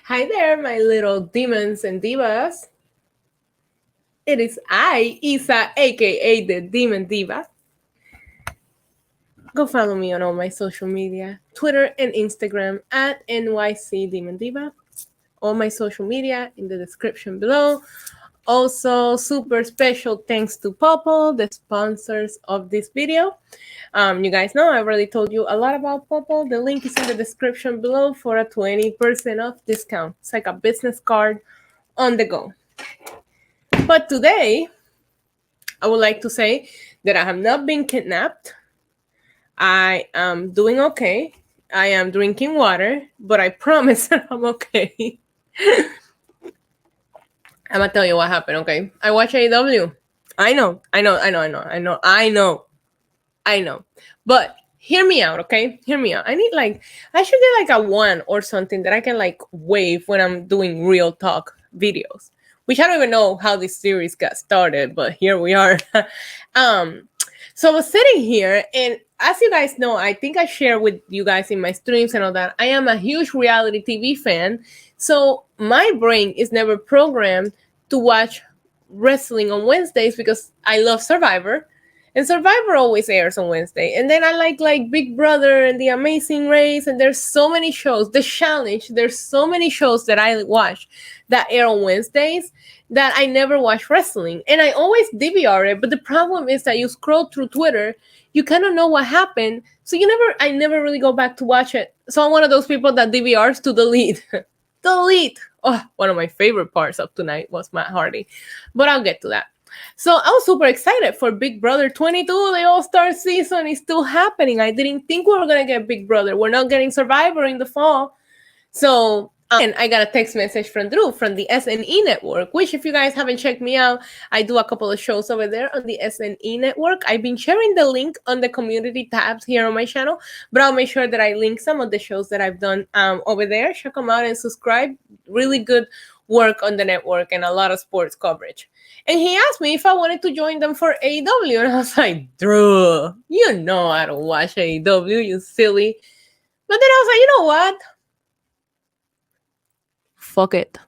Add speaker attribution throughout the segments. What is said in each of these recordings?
Speaker 1: Hi there, my little demons and divas. It is I, Isa, aka the Demon Diva. Go follow me on all my social media, Twitter and Instagram at NYC Demon Diva. All my social media in the description below. Also, super special thanks to Popl, the sponsors of this video. You guys know I already told you a lot about Popl. The link is in the description below for a 20% off discount. It's like a business card on the go. But today, I would like to say that I have not been kidnapped. I am doing okay. I am drinking water, but I promise that I'm okay. I'm gonna tell you what happened, okay? I watch AEW. I know. But hear me out, okay? Hear me out. I should get like a one or something that I can like wave when I'm doing real talk videos. Which I don't even know how this series got started, but here we are. So I was sitting here, and as you guys know, I think I share with you guys in my streams and all that. I am a huge reality TV fan, so my brain is never programmed to watch wrestling on Wednesdays because I love Survivor. And Survivor always airs on Wednesday. And then I like Big Brother and The Amazing Race. And there's so many shows. The Challenge. There's so many shows that I watch that air on Wednesdays that I never watch wrestling. And I always DVR it. But the problem is that you scroll through Twitter, you kind of know what happened. So I never really go back to watch it. So I'm one of those people that DVRs to delete. Delete. Oh, one of my favorite parts of tonight was Matt Hardy. But I'll get to that. So I was super excited for Big Brother 22. The All-Star season is still happening. I didn't think we were going to get Big Brother. We're not getting Survivor in the fall. So, and I got a text message from Drew from the SNE network, which if you guys haven't checked me out, I do a couple of shows over there on the SNE network. I've been sharing the link on the community tabs here on my channel, but I'll make sure that I link some of the shows that I've done over there. Check them out and subscribe. Really good work on the network and a lot of sports coverage. And he asked me if I wanted to join them for AEW. And I was like, Drew, you know I don't watch AEW, you silly. But then I was like, you know what? Fuck it.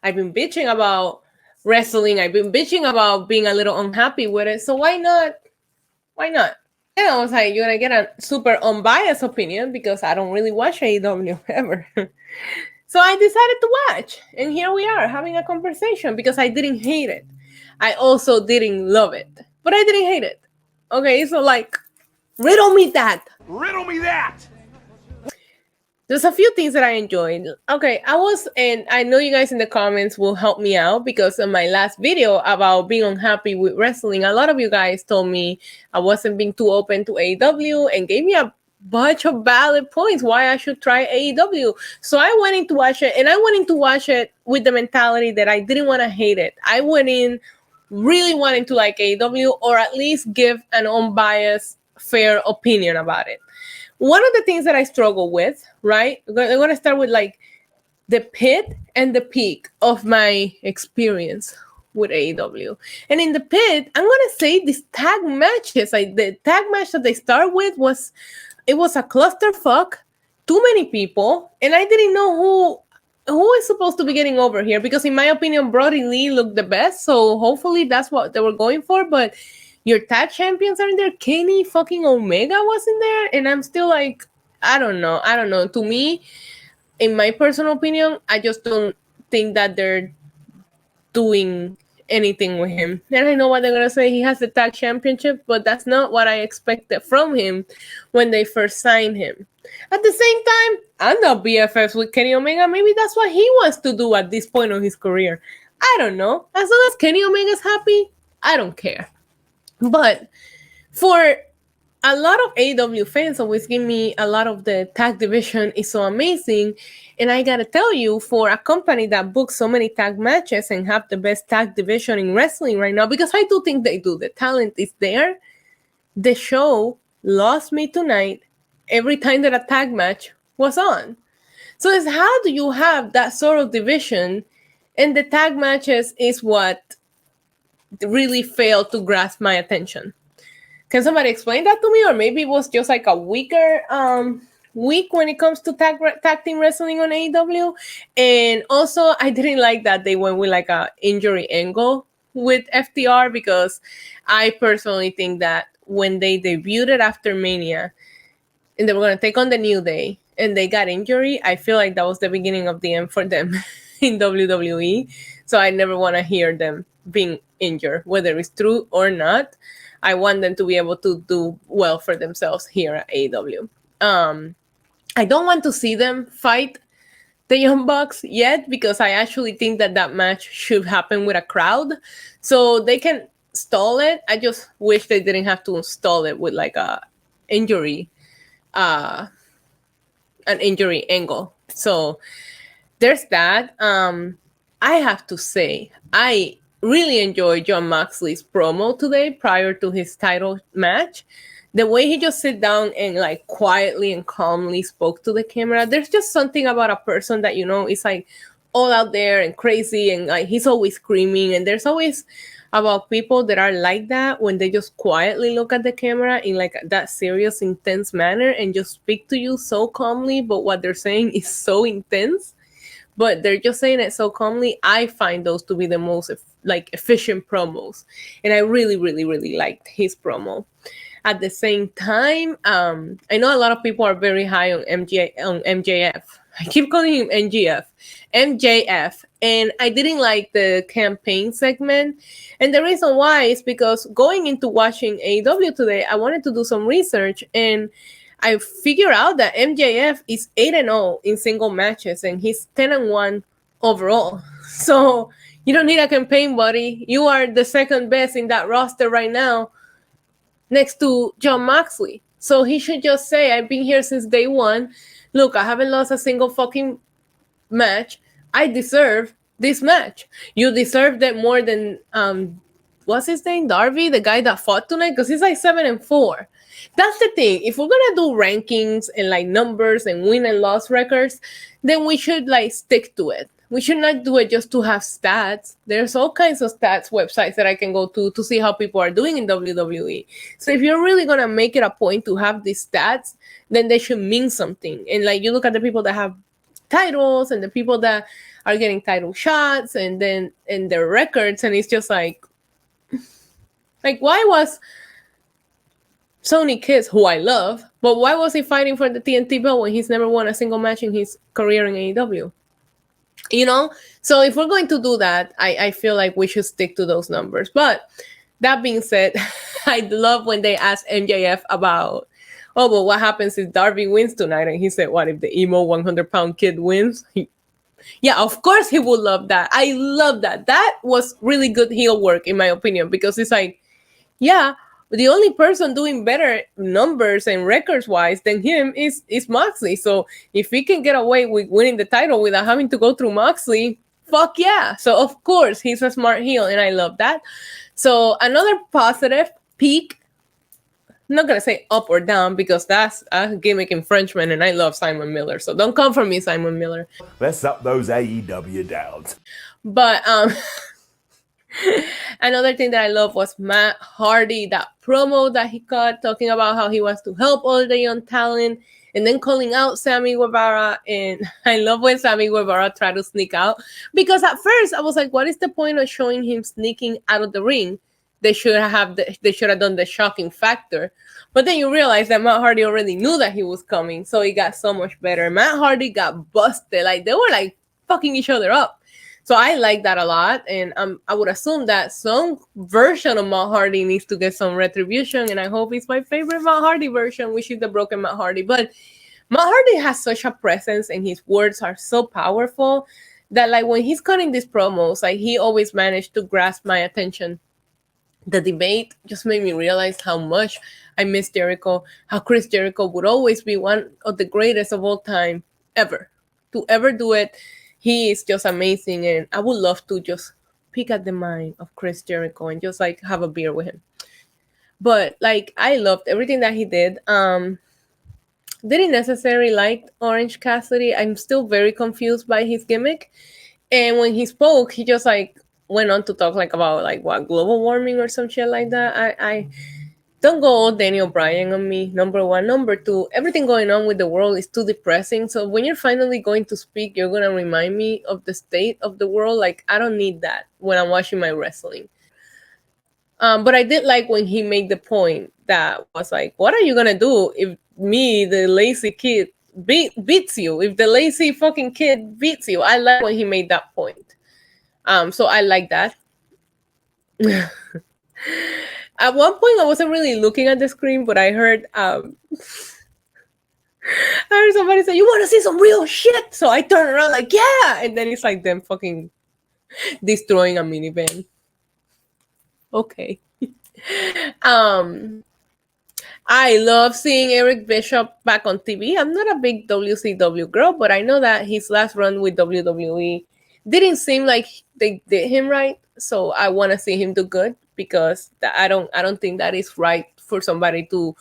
Speaker 1: I've been bitching about wrestling. I've been bitching about being a little unhappy with it. So why not? Why not? And I was like, you're going to get a super unbiased opinion because I don't really watch AEW ever. So I decided to watch, and here we are having a conversation because I didn't hate it. I also didn't love it, but I didn't hate it. Okay, so like, riddle me that.
Speaker 2: Riddle me that.
Speaker 1: There's a few things that I enjoyed. Okay, and I know you guys in the comments will help me out because in my last video about being unhappy with wrestling, a lot of you guys told me I wasn't being too open to AEW and gave me a bunch of valid points why I should try AEW. So I went in to watch it, and I went in to watch it with the mentality that I didn't want to hate it. I went in really wanting to like AEW or at least give an unbiased, fair opinion about it. One of the things that I struggle with, right? I'm going to start with like the pit and the peak of my experience with AEW. And in the pit, I'm going to say these tag matches, like the tag match that they start with was a clusterfuck, too many people, and I didn't know who is supposed to be getting over here because in my opinion, Brody Lee looked the best. So hopefully that's what they were going for, but your tag champions are in there. Kenny fucking Omega was in there. And I'm still like, I don't know. To me, in my personal opinion, I just don't think that they're doing anything with him. And I know what they're going to say. He has the tag championship, but that's not what I expected from him when they first signed him. At the same time, I'm not BFFs with Kenny Omega. Maybe that's what he wants to do at this point of his career. I don't know. As long as Kenny Omega's happy, I don't care. But for a lot of AEW fans always give me a lot of the tag division is so amazing. And I gotta tell you, for a company that books so many tag matches and have the best tag division in wrestling right now, because I do think they do, the talent is there, the show lost me tonight every time that a tag match was on. So it's how do you have that sort of division and the tag matches is what really failed to grasp my attention. Can somebody explain that to me? Or maybe it was just like a weaker week when it comes to tag team wrestling on AEW. And also, I didn't like that they went with like a injury angle with FTR, because I personally think that when they debuted after Mania and they were going to take on the New Day and they got injury, I feel like that was the beginning of the end for them in WWE. So I never want to hear them being injured, whether it's true or not. I want them to be able to do well for themselves here at AEW. I don't want to see them fight the Young Bucks yet, because I actually think that that match should happen with a crowd, so they can stall it. I just wish they didn't have to stall it with like a injury, an injury angle. So there's that. I have to say, I really enjoyed Jon Moxley's promo today prior to his title match. The way he just sit down and like quietly and calmly spoke to the camera. There's just something about a person that, you know, is like all out there and crazy, and like he's always screaming. And there's always about people that are like that when they just quietly look at the camera in like that serious, intense manner and just speak to you so calmly, but what they're saying is so intense, but they're just saying it so calmly. I find those to be the most like efficient promos, and I really, really, really liked his promo. At the same time, I know a lot of people are very high on MJF. I keep calling him MJF, and I didn't like the campaign segment. And the reason why is because going into watching AEW today, I wanted to do some research, and I figured out that MJF is 8-0 in single matches, and he's 10-1 overall. So you don't need a campaign, buddy. You are the second best in that roster right now, next to Jon Moxley. So he should just say, I've been here since day one. Look, I haven't lost a single fucking match. I deserve this match. You deserve that more than, what's his name? Darby, the guy that fought tonight? Because he's like 7-4. That's the thing. If we're going to do rankings and like numbers and win and loss records, then we should like stick to it. We should not do it just to have stats. There's all kinds of stats websites that I can go to see how people are doing in WWE. So if you're really going to make it a point to have these stats, then they should mean something. And like you look at the people that have titles and the people that are getting title shots and then in their records, and it's just like why was Sonny Kiss, who I love, but why was he fighting for the TNT belt when he's never won a single match in his career in AEW? You know, so if we're going to do that, I feel like we should stick to those numbers. But that being said, I love when they ask MJF about, oh, but what happens if Darby wins tonight? And he said, what if the emo 100-pound kid wins? Yeah, of course he would love that. I love that. That was really good heel work, in my opinion, because it's like, yeah, the only person doing better numbers and records wise than him is Moxley. So if he can get away with winning the title without having to go through Moxley, fuck yeah. So of course he's a smart heel, and I love that. So another positive peak. I'm not gonna say up or down because that's a gimmick infringement, and I love Simon Miller. So don't come for me, Simon Miller.
Speaker 2: Let's up those AEW downs.
Speaker 1: But another thing that I love was Matt Hardy, that promo that he cut talking about how he wants to help all the young talent, and then calling out Sammy Guevara. And I love when Sammy Guevara tried to sneak out, because at first I was like, what is the point of showing him sneaking out of the ring? They should have done the shocking factor. But then you realize that Matt Hardy already knew that he was coming, so it got so much better. Matt Hardy got busted. Like, they were like fucking each other up. So I like that a lot, and I would assume that some version of Matt Hardy needs to get some retribution, and I hope it's my favorite Matt Hardy version, which is the broken Matt Hardy. But Matt Hardy has such a presence, and his words are so powerful that, like, when he's cutting these promos, like, he always managed to grasp my attention. The debate just made me realize how much I miss Jericho, how Chris Jericho would always be one of the greatest of all time ever to ever do it. He is just amazing, and I would love to just pick at the mind of Chris Jericho and just like have a beer with him. But like, I loved everything that he did. Didn't necessarily like Orange Cassidy. I'm still very confused by his gimmick. And when he spoke, he just like went on to talk like about like what, global warming or some shit like that. Don't go all Daniel Bryan on me, number one. Number two, everything going on with the world is too depressing. So when you're finally going to speak, you're going to remind me of the state of the world. Like, I don't need that when I'm watching my wrestling. But I did like when he made the point that was like, what are you going to do if me, the lazy kid, beats you? If the lazy fucking kid beats you? I like when he made that point. So I like that. At one point, I wasn't really looking at the screen, but I heard somebody say, "You want to see some real shit?" So I turned around like, "Yeah!" And then it's like them fucking destroying a minivan. Okay. um, I love seeing Eric Bishop back on TV. I'm not a big WCW girl, but I know that his last run with WWE didn't seem like they did him right. So I want to see him do good because I don't think that is right for somebody to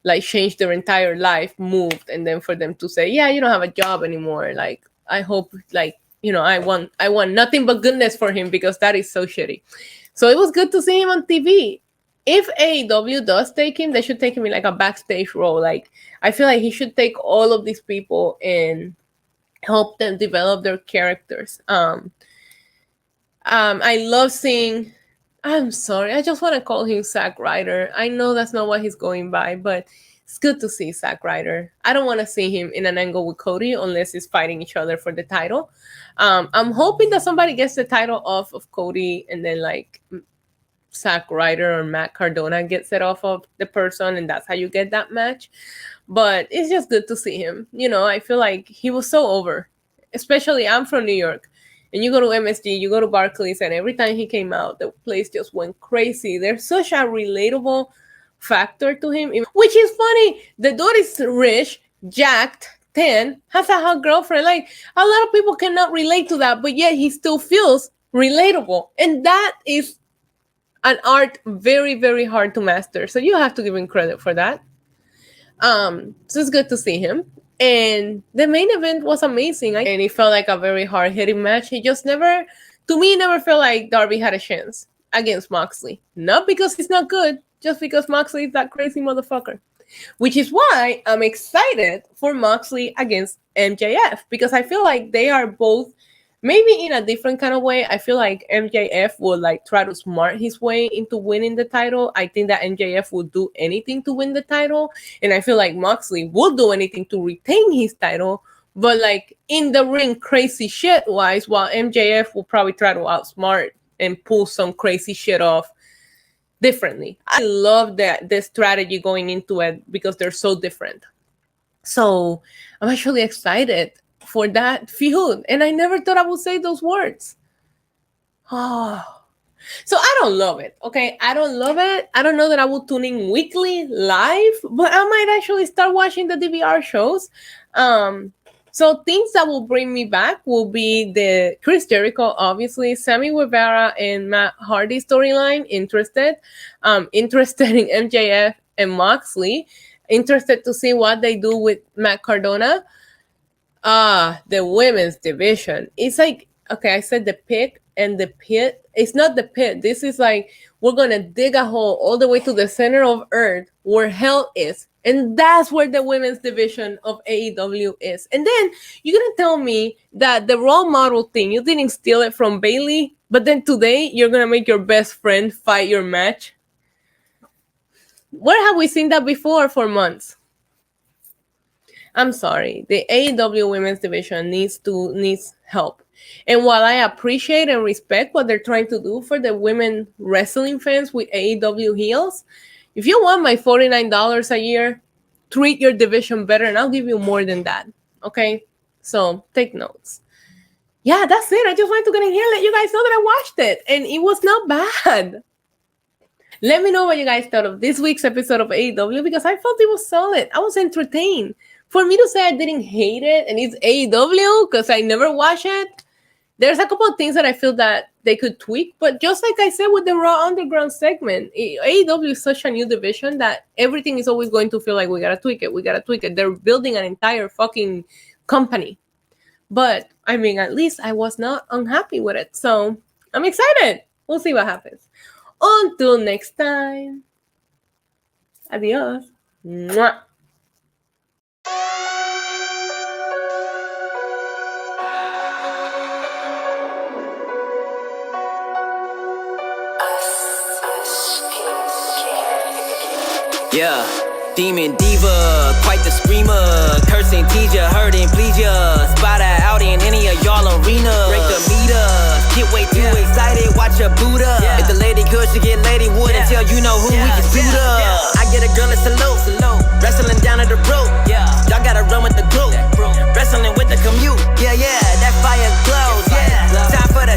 Speaker 1: like change their entire life, moved, and then for them to say, "Yeah, you don't have a job anymore." Like, I hope, like, I want nothing but goodness for him because that is so shitty. So it was good to see him on TV. If AEW does take him, they should take him in like a backstage role. Like, I feel like he should take all of these people and help them develop their characters. I love seeing. I'm sorry, I just want to call him Zack Ryder. I know that's not what he's going by, but it's good to see Zack Ryder. I don't want to see him in an angle with Cody unless he's fighting each other for the title. I'm hoping that somebody gets the title off of Cody and then like Zack Ryder or Matt Cardona gets it off of the person, and that's how you get that match. But it's just good to see him. I feel like he was so over. Especially, I'm from New York, and you go to MSG, you go to Barclays, and every time he came out, the place just went crazy. There's such a relatable factor to him, which is funny. The dude is rich, jacked, thin, has a hot girlfriend. Like, a lot of people cannot relate to that, but yet he still feels relatable, and that is an art very, very hard to master. So you have to give him credit for that. So it's good to see him. And the main event was amazing. And it felt like a very hard hitting match. He just never, to me, never felt like Darby had a chance against Moxley. Not because he's not good, just because Moxley is that crazy motherfucker. Which is why I'm excited for Moxley against MJF, because I feel like they are both, maybe in a different kind of way. I feel like MJF will like try to smart his way into winning the title. I think that MJF will do anything to win the title, and I feel like Moxley will do anything to retain his title. But like in the ring, crazy shit wise, while MJF will probably try to outsmart and pull some crazy shit off differently. I love that the strategy going into it because they're so different. So I'm actually excited for that feud, and I never thought I would say those words. Oh. So I don't love it. Okay, I don't love it. I don't know that I will tune in weekly live, but I might actually start watching the DVR shows. So things that will bring me back will be the Chris Jericho, obviously, Sammy Guevara and Matt Hardy storyline. Interested in MJF and Moxley. Interested to see what they do with Matt Cardona. The women's division. It's like, okay, I said the pit and the pit. It's not the pit. This is like, we're going to dig a hole all the way to the center of earth where hell is. And that's where the women's division of AEW is. And then you're going to tell me that the role model thing, you didn't steal it from Bayley, but then today you're going to make your best friend fight your match. Where have we seen that before for months? I'm sorry. The AEW women's division needs help. And while I appreciate and respect what they're trying to do for the women wrestling fans with AEW heels, if you want my $49 a year, treat your division better, and I'll give you more than that. Okay? So take notes. Yeah, that's it. I just wanted to get in here and let you guys know that I watched it, and it was not bad. Let me know what you guys thought of this week's episode of AEW, because I felt it was solid. I was entertained. For me to say I didn't hate it and it's AEW because I never watch it, there's a couple of things that I feel that they could tweak. But just like I said with the Raw Underground segment, AEW is such a new division that everything is always going to feel like we gotta tweak it. They're building an entire fucking company. But I mean, at least I was not unhappy with it. So I'm excited. We'll see what happens. Until next time. Adiós. ¡Mua!
Speaker 3: Yeah, demon diva, quite the screamer. Cursing, tease ya, hurting, please ya. Spot her out in any of y'all arena. Break the meter, get way too excited, watch her boot up. If the lady good, she get lady wood until you know who we can suit up. I get a girl a salute, wrestling down at the rope. Y'all gotta run with the group, wrestling with the commute. Yeah, that fire glows. Time for the